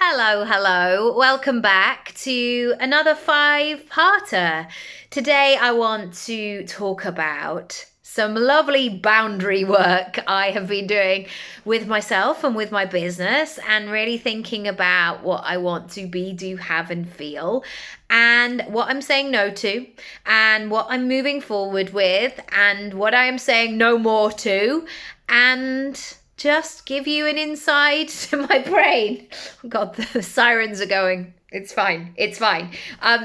Hello, hello. Welcome back to another five-parter. Today I want to talk about some lovely boundary work I have been doing with myself and with my business, and really thinking about what I want to be, do, have, and feel, and what I'm saying no to, and what I'm moving forward with, and what I am saying no more to, and just give you an insight to my brain. Oh God, the sirens are going. It's fine. It's fine.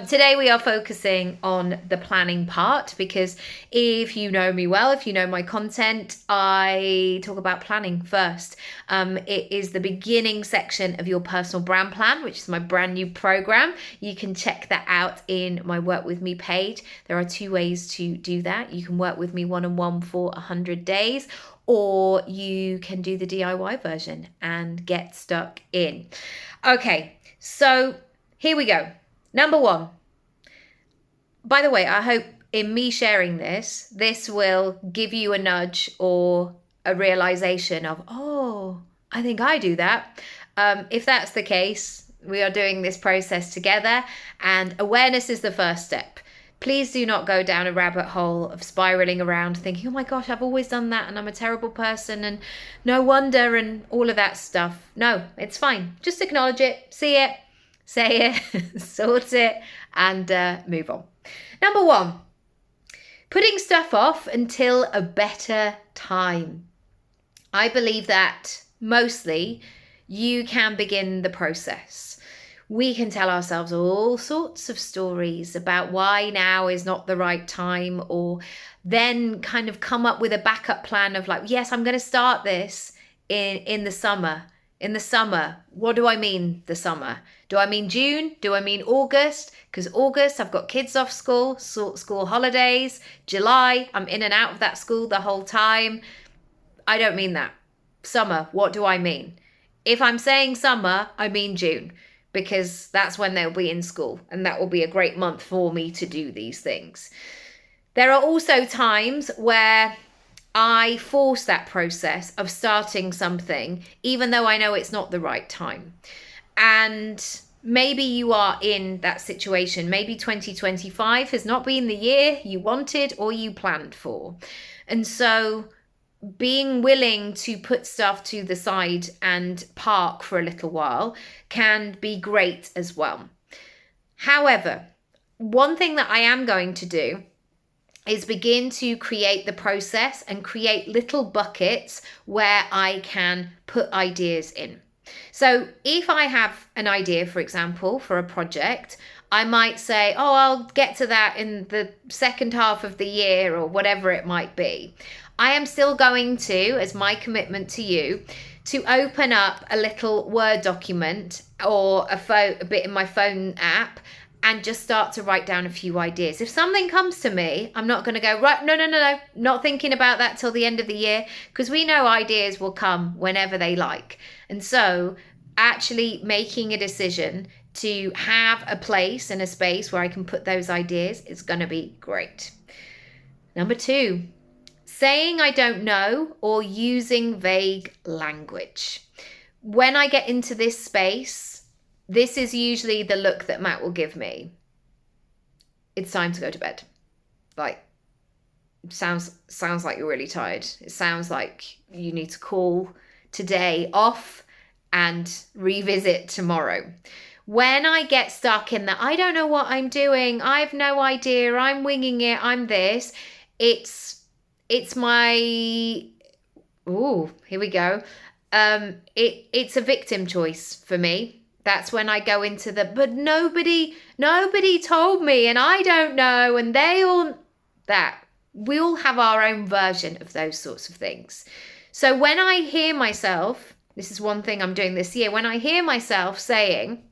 Today we are focusing on the planning part, because if you know me well, if you know my content, I talk about planning first. It is the beginning section of your personal brand plan, which is my brand new program. You can check that out in my Work With Me page. There are two ways to do that. You can work with me one-on-one for 100 days, or you can do the DIY version and get stuck in. Okay, so here we go. Number one. By the way, I hope in me sharing this will give you a nudge or a realization of, oh, I think I do that. If that's the case, we are doing this process together, and awareness is the first step. Please do not go down a rabbit hole of spiraling around thinking, oh my gosh, I've always done that and I'm a terrible person and no wonder and all of that stuff. No, it's fine. Just acknowledge it, see it, say it, sort it, and move on. Number one, putting stuff off until a better time. I believe that mostly you can begin the process. We can tell ourselves all sorts of stories about why now is not the right time, or then kind of come up with a backup plan of like, yes, I'm going to start this in the summer. In the summer, what do I mean the summer? Do I mean June? Do I mean August? Because August, I've got kids off school holidays. July, I'm in and out of that school the whole time. I don't mean that. Summer, what do I mean? If I'm saying summer, I mean June, because that's when they'll be in school, and that will be a great month for me to do these things. There are also times where I force that process of starting something, even though I know it's not the right time. And maybe you are in that situation. Maybe 2025 has not been the year you wanted or you planned for. And so being willing to put stuff to the side and park for a little while can be great as well. However, one thing that I am going to do is begin to create the process and create little buckets where I can put ideas in. So if I have an idea, for example, for a project, I might say, oh, I'll get to that in the second half of the year, or whatever it might be. I am still going to, as my commitment to you, to open up a little Word document or a bit in my phone app and just start to write down a few ideas. If something comes to me, I'm not going to go, right, no, not thinking about that till the end of the year, because we know ideas will come whenever they like. And so actually making a decision to have a place and a space where I can put those ideas is going to be great. Number two, saying I don't know or using vague language. When I get into this space, this is usually the look that Matt will give me. It's time to go to bed. Like, sounds like you're really tired. It sounds like you need to call today off and revisit tomorrow. When I get stuck in that, I don't know what I'm doing, I've no idea, I'm winging it, I'm this, it's my, ooh, here we go. It's a victim choice for me. That's when I go into but nobody told me, and I don't know, and we all have our own version of those sorts of things. So when I hear myself, this is one thing I'm doing this year, when I hear myself saying,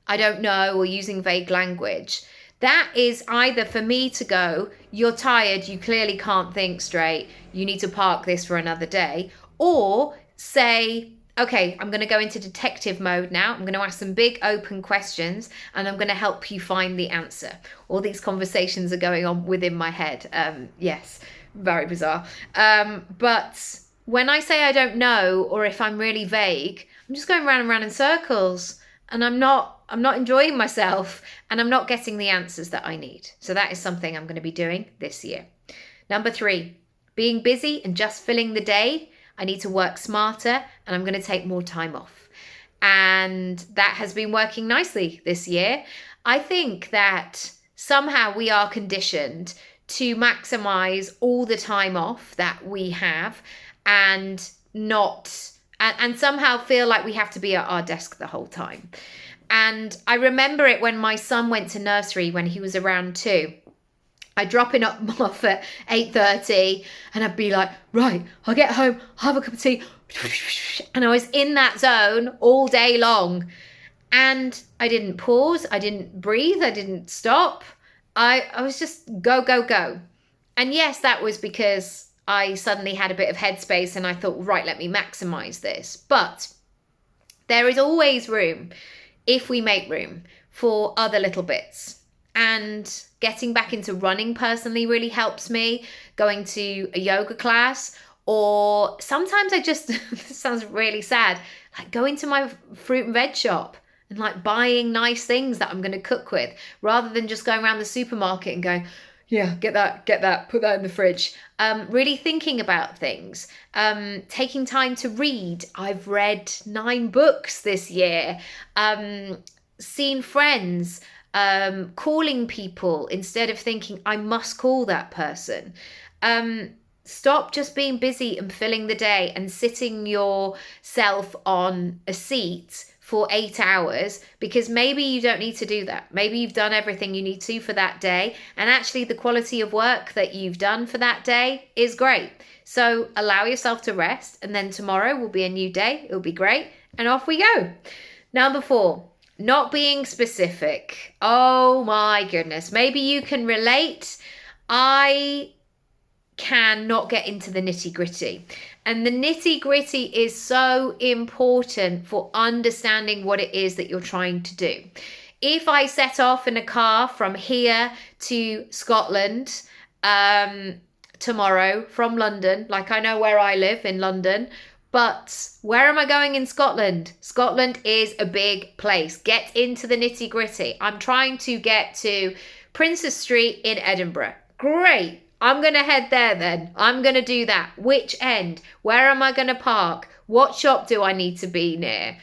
I don't know, or using vague language, that is either for me to go, you're tired, you clearly can't think straight, you need to park this for another day, or say, okay, I'm going to go into detective mode now. I'm going to ask some big open questions and I'm going to help you find the answer. All these conversations are going on within my head. Yes, very bizarre. But when I say I don't know, or if I'm really vague, I'm just going round and round in circles, and I'm not enjoying myself, and I'm not getting the answers that I need. So that is something I'm going to be doing this year. Number 3, being busy and just filling the day. I need to work smarter, and I'm going to take more time off. And that has been working nicely this year. I think that somehow we are conditioned to maximize all the time off that we have, and somehow feel like we have to be at our desk the whole time. And I remember it when my son went to nursery when he was around 2. I'd drop him off at 8:30, and I'd be like, right, I'll get home, I'll have a cup of tea. And I was in that zone all day long. And I didn't pause, I didn't breathe, I didn't stop. I was just go, go, go. And yes, that was because I suddenly had a bit of headspace and I thought, right, let me maximize this. But there is always room, if we make room, for other little bits. And getting back into running personally really helps me. Going to a yoga class, or sometimes I just, this sounds really sad, like going to my fruit and veg shop and like buying nice things that I'm going to cook with, rather than just going around the supermarket and going, yeah, get that, put that in the fridge. Really thinking about things, taking time to read. I've read 9 books this year, seen friends, calling people instead of thinking I must call that person. Stop just being busy and filling the day and sitting yourself on a seat for 8 hours, because maybe you don't need to do that. Maybe you've done everything you need to for that day, and actually the quality of work that you've done for that day is great. So allow yourself to rest, and then tomorrow will be a new day. It'll be great, and off we go. Number 4, not being specific. Oh my goodness. Maybe you can relate. I cannot get into the nitty-gritty. And the nitty-gritty is so important for understanding what it is that you're trying to do. If I set off in a car from here to Scotland tomorrow from London, like I know where I live in London, but where am I going in Scotland? Scotland is a big place. Get into the nitty-gritty. I'm trying to get to Princess Street in Edinburgh. Great. I'm going to head there then. I'm going to do that. Which end? Where am I going to park? What shop do I need to be near?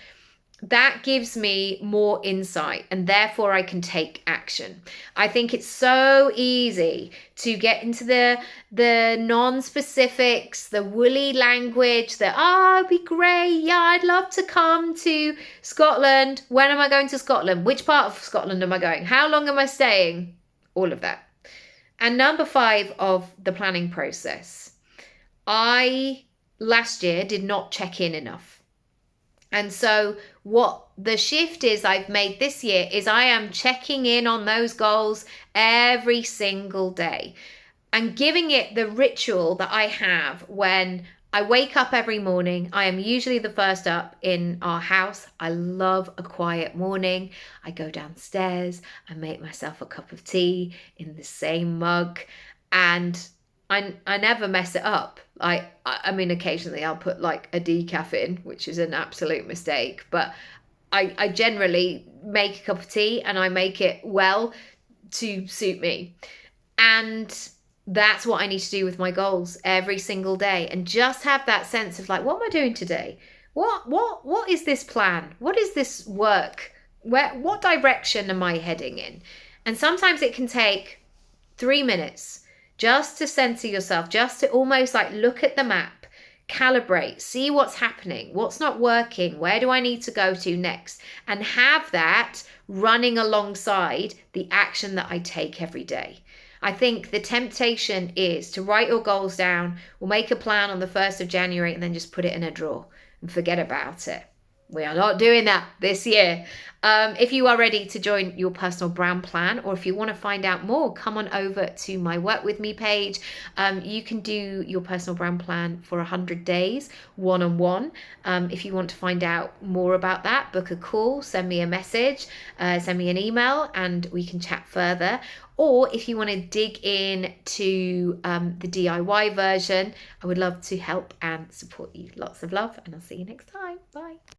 That gives me more insight, and therefore I can take action. I think it's so easy to get into the non-specifics, the woolly language, it'd be great. Yeah, I'd love to come to Scotland. When am I going to Scotland? Which part of Scotland am I going? How long am I staying? All of that. And number 5 of the planning process, I last year did not check in enough. And so what the shift is I've made this year is I am checking in on those goals every single day and giving it the ritual that I have when I wake up every morning. I am usually the first up in our house. I love a quiet morning. I go downstairs, I make myself a cup of tea in the same mug, and I never mess it up. I mean, occasionally I'll put like a decaf in, which is an absolute mistake, but I generally make a cup of tea, and I make it well to suit me. And that's what I need to do with my goals every single day, and just have that sense of like, what am I doing today? What is this plan? What is this work? What direction am I heading in? And sometimes it can take 3 minutes just to center yourself, just to almost like look at the map, calibrate, see what's happening, what's not working, where do I need to go to next, and have that running alongside the action that I take every day. I think the temptation is to write your goals down or make a plan on the 1st of January and then just put it in a drawer and forget about it. We are not doing that this year. If you are ready to join your personal brand plan, or if you want to find out more, come on over to my Work With Me page. You can do your personal brand plan for 100 days, one-on-one. If you want to find out more about that, book a call, send me a message, send me an email, and we can chat further. Or if you want to dig in to the DIY version, I would love to help and support you. Lots of love, and I'll see you next time. Bye.